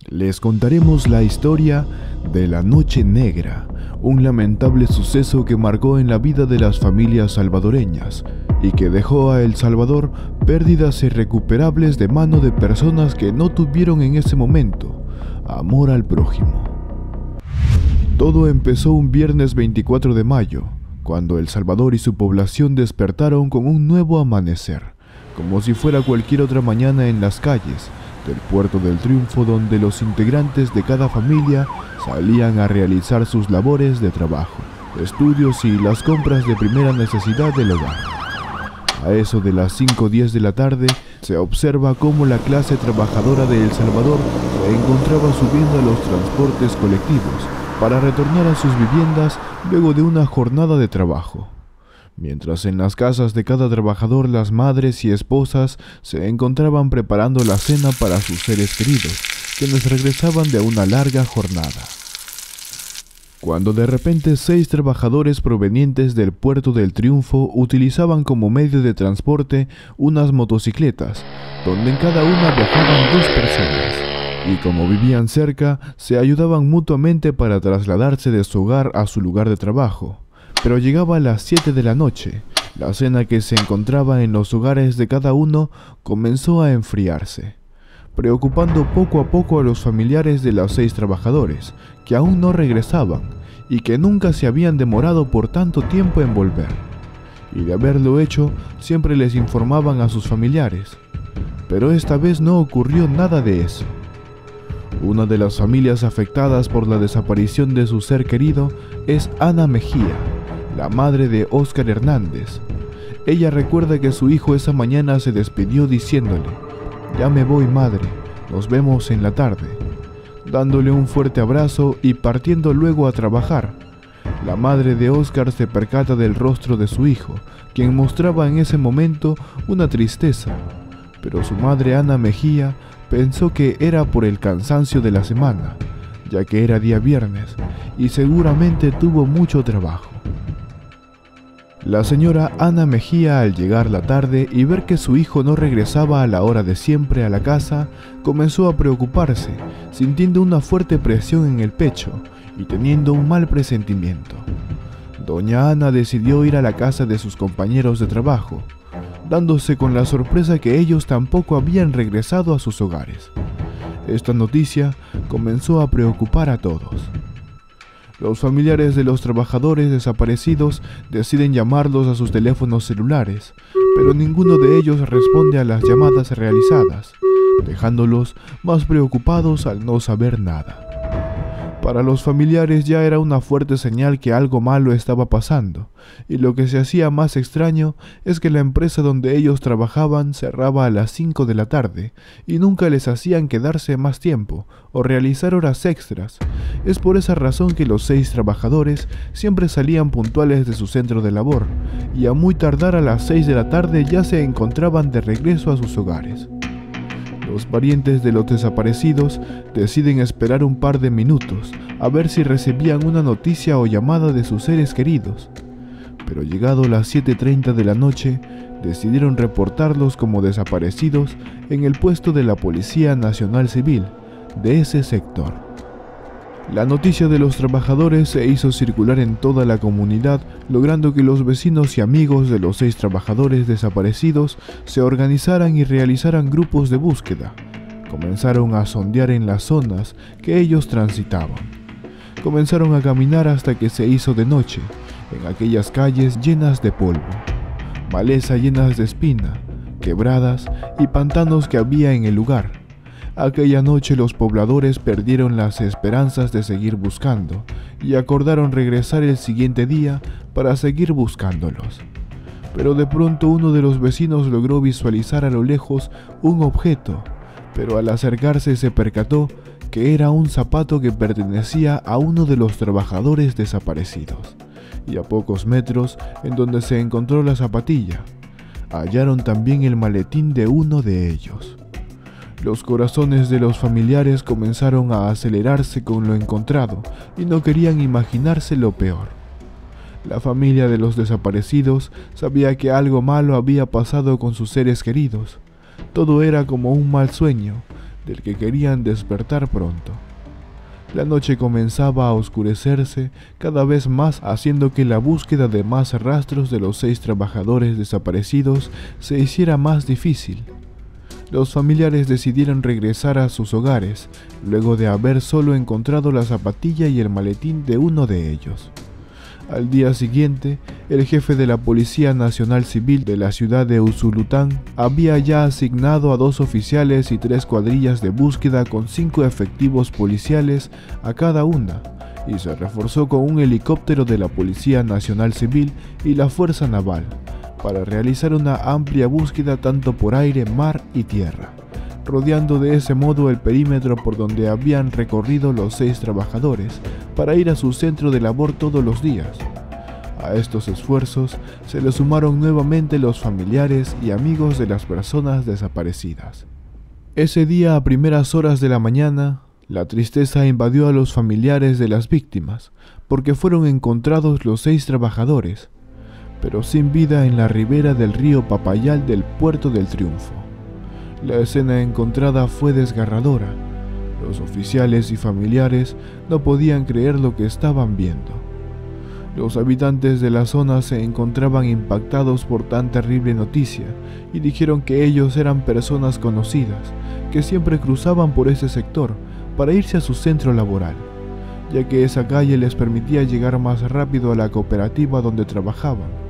Les contaremos la historia de la Noche Negra, un lamentable suceso que marcó en la vida de las familias salvadoreñas y que dejó a El Salvador pérdidas irrecuperables de mano de personas que no tuvieron en ese momento amor al prójimo. Todo empezó un viernes 24 de mayo, cuando El Salvador y su población despertaron con un nuevo amanecer, como si fuera cualquier otra mañana en las calles del Puerto del Triunfo, donde los integrantes de cada familia salían a realizar sus labores de trabajo, estudios y las compras de primera necesidad del hogar. A eso de las 5:10 de la tarde, se observa cómo la clase trabajadora de El Salvador se encontraba subiendo a los transportes colectivos para retornar a sus viviendas luego de una jornada de trabajo. Mientras en las casas de cada trabajador las madres y esposas se encontraban preparando la cena para sus seres queridos, quienes regresaban de una larga jornada. Cuando de repente 6 trabajadores provenientes del Puerto del Triunfo utilizaban como medio de transporte unas motocicletas, donde en cada una viajaban 2 personas, y como vivían cerca, se ayudaban mutuamente para trasladarse de su hogar a su lugar de trabajo. Pero llegaba a las 7 de la noche, la cena que se encontraba en los hogares de cada uno comenzó a enfriarse, preocupando poco a poco a los familiares de los 6 trabajadores, que aún no regresaban y que nunca se habían demorado por tanto tiempo en volver. Y de haberlo hecho, siempre les informaban a sus familiares. Pero esta vez no ocurrió nada de eso. Una de las familias afectadas por la desaparición de su ser querido es Ana Mejía, la madre de Óscar Hernández. Ella recuerda que su hijo esa mañana se despidió diciéndole: "Ya me voy, madre, nos vemos en la tarde", dándole un fuerte abrazo y partiendo luego a trabajar. La madre de Óscar se percata del rostro de su hijo, quien mostraba en ese momento una tristeza, pero su madre Ana Mejía pensó que era por el cansancio de la semana, ya que era día viernes y seguramente tuvo mucho trabajo. La señora Ana Mejía, al llegar la tarde y ver que su hijo no regresaba a la hora de siempre a la casa, comenzó a preocuparse, sintiendo una fuerte presión en el pecho y teniendo un mal presentimiento. Doña Ana decidió ir a la casa de sus compañeros de trabajo, dándose con la sorpresa que ellos tampoco habían regresado a sus hogares. Esta noticia comenzó a preocupar a todos. Los familiares de los trabajadores desaparecidos deciden llamarlos a sus teléfonos celulares, pero ninguno de ellos responde a las llamadas realizadas, dejándolos más preocupados al no saber nada. Para los familiares ya era una fuerte señal que algo malo estaba pasando, y lo que se hacía más extraño es que la empresa donde ellos trabajaban cerraba a las 5 de la tarde y nunca les hacían quedarse más tiempo o realizar horas extras. Es por esa razón que los 6 trabajadores siempre salían puntuales de su centro de labor y a muy tardar a las 6 de la tarde ya se encontraban de regreso a sus hogares. Los parientes de los desaparecidos deciden esperar un par de minutos a ver si recibían una noticia o llamada de sus seres queridos, pero llegado las 7:30 de la noche, decidieron reportarlos como desaparecidos en el puesto de la Policía Nacional Civil de ese sector. La noticia de los trabajadores se hizo circular en toda la comunidad, logrando que los vecinos y amigos de los 6 trabajadores desaparecidos se organizaran y realizaran grupos de búsqueda. Comenzaron a sondear en las zonas que ellos transitaban. Comenzaron a caminar hasta que se hizo de noche, en aquellas calles llenas de polvo, maleza llenas de espina, quebradas y pantanos que había en el lugar. Aquella noche los pobladores perdieron las esperanzas de seguir buscando y acordaron regresar el siguiente día para seguir buscándolos. Pero de pronto uno de los vecinos logró visualizar a lo lejos un objeto, pero al acercarse se percató que era un zapato que pertenecía a uno de los trabajadores desaparecidos. Y a pocos metros, en donde se encontró la zapatilla, hallaron también el maletín de uno de ellos. Los corazones de los familiares comenzaron a acelerarse con lo encontrado y no querían imaginarse lo peor. La familia de los desaparecidos sabía que algo malo había pasado con sus seres queridos. Todo era como un mal sueño, del que querían despertar pronto. La noche comenzaba a oscurecerse cada vez más, haciendo que la búsqueda de más rastros de los 6 trabajadores desaparecidos se hiciera más difícil. Los familiares decidieron regresar a sus hogares, luego de haber solo encontrado la zapatilla y el maletín de uno de ellos. Al día siguiente, el jefe de la Policía Nacional Civil de la ciudad de Usulután había ya asignado a 2 oficiales y 3 cuadrillas de búsqueda con 5 efectivos policiales a cada una, y se reforzó con un helicóptero de la Policía Nacional Civil y la Fuerza Naval, para realizar una amplia búsqueda tanto por aire, mar y tierra, rodeando de ese modo el perímetro por donde habían recorrido los 6 trabajadores para ir a su centro de labor todos los días. A estos esfuerzos se le sumaron nuevamente los familiares y amigos de las personas desaparecidas. Ese día, a primeras horas de la mañana, la tristeza invadió a los familiares de las víctimas, porque fueron encontrados los 6 trabajadores, pero sin vida en la ribera del río Papayal del Puerto del Triunfo. La escena encontrada fue desgarradora. Los oficiales y familiares no podían creer lo que estaban viendo. Los habitantes de la zona se encontraban impactados por tan terrible noticia y dijeron que ellos eran personas conocidas, que siempre cruzaban por ese sector para irse a su centro laboral, ya que esa calle les permitía llegar más rápido a la cooperativa donde trabajaban.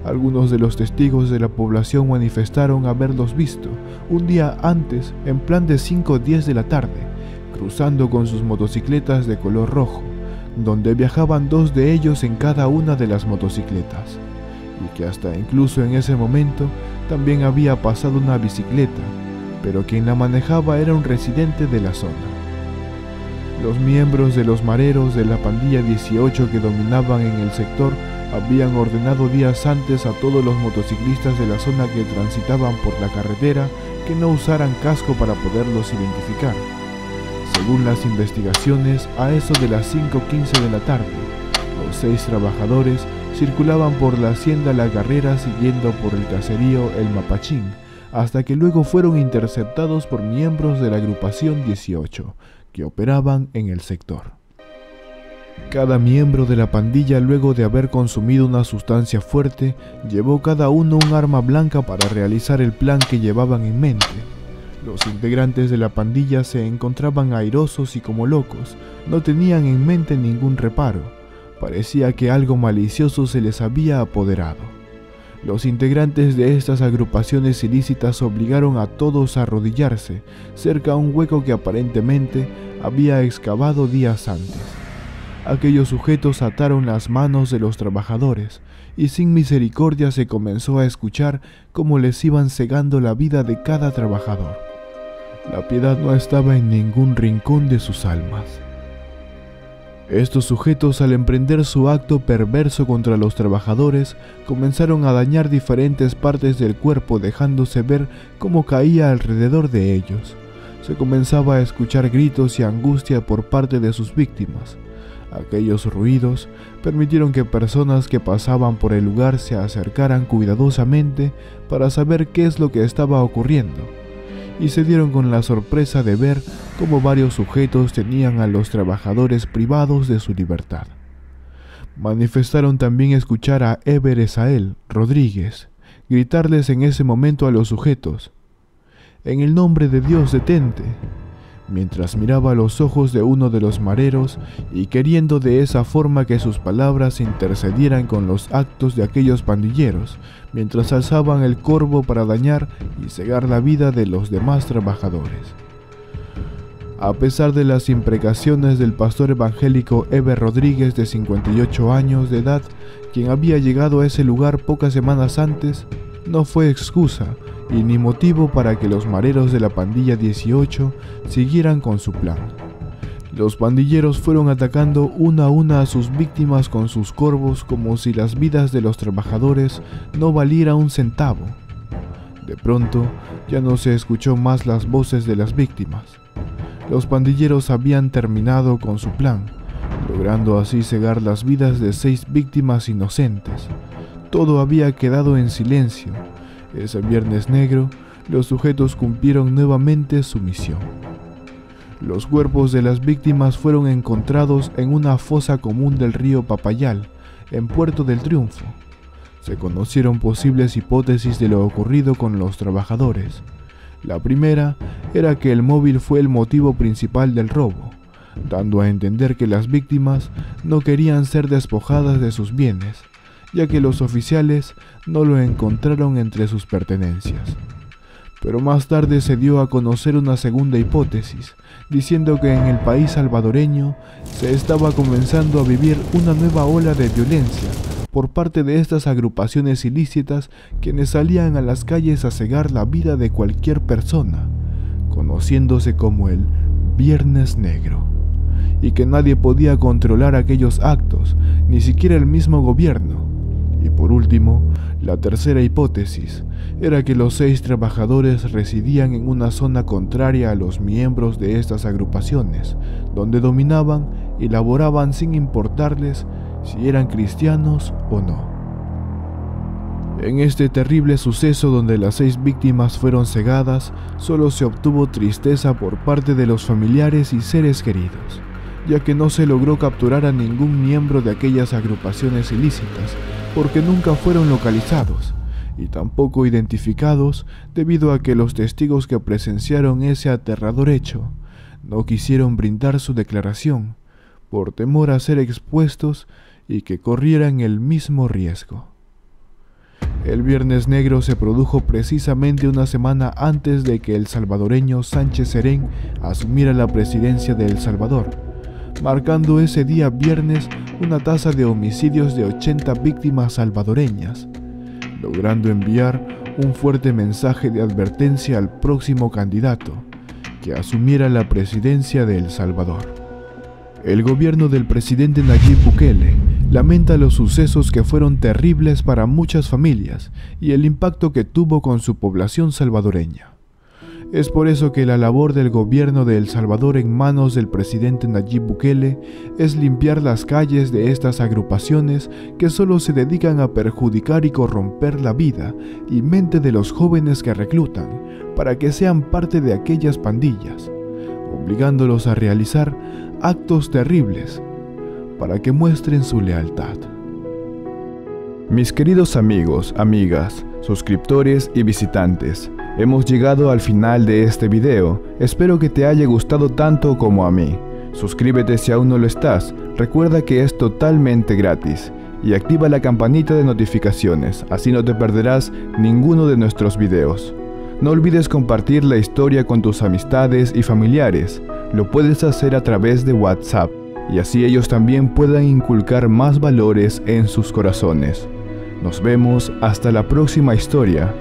Algunos de los testigos de la población manifestaron haberlos visto un día antes en plan de 5 o 10 de la tarde, cruzando con sus motocicletas de color rojo, donde viajaban 2 de ellos en cada una de las motocicletas, y que hasta incluso en ese momento también había pasado una bicicleta, pero quien la manejaba era un residente de la zona. Los miembros de los mareros de la pandilla 18 que dominaban en el sector habían ordenado días antes a todos los motociclistas de la zona que transitaban por la carretera que no usaran casco para poderlos identificar. Según las investigaciones, a eso de las 5:15 de la tarde, los 6 trabajadores circulaban por la hacienda La Carrera siguiendo por el caserío El Mapachín, hasta que luego fueron interceptados por miembros de la agrupación 18, que operaban en el sector. Cada miembro de la pandilla, luego de haber consumido una sustancia fuerte, llevó cada uno un arma blanca para realizar el plan que llevaban en mente. Los integrantes de la pandilla se encontraban airosos y como locos, no tenían en mente ningún reparo. Parecía que algo malicioso se les había apoderado. Los integrantes de estas agrupaciones ilícitas obligaron a todos a arrodillarse cerca a un hueco que aparentemente había excavado días antes. Aquellos sujetos ataron las manos de los trabajadores y sin misericordia se comenzó a escuchar cómo les iban cegando la vida de cada trabajador. La piedad no estaba en ningún rincón de sus almas. Estos sujetos, al emprender su acto perverso contra los trabajadores, comenzaron a dañar diferentes partes del cuerpo, dejándose ver cómo caía alrededor de ellos. Se comenzaba a escuchar gritos y angustia por parte de sus víctimas. Aquellos ruidos permitieron que personas que pasaban por el lugar se acercaran cuidadosamente para saber qué es lo que estaba ocurriendo, y se dieron con la sorpresa de ver cómo varios sujetos tenían a los trabajadores privados de su libertad. Manifestaron también escuchar a Eber Esael Rodríguez gritarles en ese momento a los sujetos: «En el nombre de Dios, detente», mientras miraba a los ojos de uno de los mareros y queriendo de esa forma que sus palabras intercedieran con los actos de aquellos pandilleros, mientras alzaban el corvo para dañar y cegar la vida de los demás trabajadores. A pesar de las imprecaciones del pastor evangélico Eber Rodríguez, de 58 años de edad, quien había llegado a ese lugar pocas semanas antes, no fue excusa y ni motivo para que los mareros de la pandilla 18 siguieran con su plan. Los pandilleros fueron atacando una a una a sus víctimas con sus corvos como si las vidas de los trabajadores no valiera un centavo. De pronto, ya no se escuchó más las voces de las víctimas. Los pandilleros habían terminado con su plan, logrando así cegar las vidas de 6 víctimas inocentes. Todo había quedado en silencio. Ese viernes negro, los sujetos cumplieron nuevamente su misión. Los cuerpos de las víctimas fueron encontrados en una fosa común del río Papayal, en Puerto del Triunfo. Se conocieron posibles hipótesis de lo ocurrido con los trabajadores. La primera era que el móvil fue el motivo principal del robo, dando a entender que las víctimas no querían ser despojadas de sus bienes, ya que los oficiales no lo encontraron entre sus pertenencias. Pero más tarde se dio a conocer una segunda hipótesis, diciendo que en el país salvadoreño se estaba comenzando a vivir una nueva ola de violencia por parte de estas agrupaciones ilícitas, quienes salían a las calles a cegar la vida de cualquier persona, conociéndose como el Viernes Negro, y que nadie podía controlar aquellos actos, ni siquiera el mismo gobierno. Y por último, la tercera hipótesis era que los 6 trabajadores residían en una zona contraria a los miembros de estas agrupaciones, donde dominaban y laboraban sin importarles si eran cristianos o no. En este terrible suceso donde las 6 víctimas fueron cegadas, solo se obtuvo tristeza por parte de los familiares y seres queridos, ya que no se logró capturar a ningún miembro de aquellas agrupaciones ilícitas, porque nunca fueron localizados y tampoco identificados, debido a que los testigos que presenciaron ese aterrador hecho no quisieron brindar su declaración por temor a ser expuestos y que corrieran el mismo riesgo. El Viernes Negro se produjo precisamente una semana antes de que el salvadoreño Sánchez Serén asumiera la presidencia de El Salvador, marcando ese día viernes una tasa de homicidios de 80 víctimas salvadoreñas, logrando enviar un fuerte mensaje de advertencia al próximo candidato que asumiera la presidencia de El Salvador. El gobierno del presidente Nayib Bukele lamenta los sucesos que fueron terribles para muchas familias y el impacto que tuvo con su población salvadoreña. Es por eso que la labor del gobierno de El Salvador en manos del presidente Nayib Bukele es limpiar las calles de estas agrupaciones que solo se dedican a perjudicar y corromper la vida y mente de los jóvenes que reclutan para que sean parte de aquellas pandillas, obligándolos a realizar actos terribles para que muestren su lealtad. Mis queridos amigos, amigas, suscriptores y visitantes, hemos llegado al final de este video. Espero que te haya gustado tanto como a mí. Suscríbete si aún no lo estás, recuerda que es totalmente gratis, y activa la campanita de notificaciones, así no te perderás ninguno de nuestros videos. No olvides compartir la historia con tus amistades y familiares. Lo puedes hacer a través de WhatsApp, y así ellos también puedan inculcar más valores en sus corazones. Nos vemos hasta la próxima historia,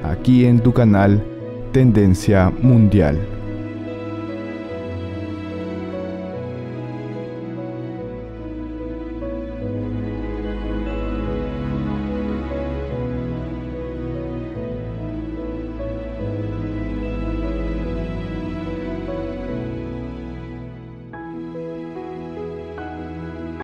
aquí en tu canal Tendencia Mundial.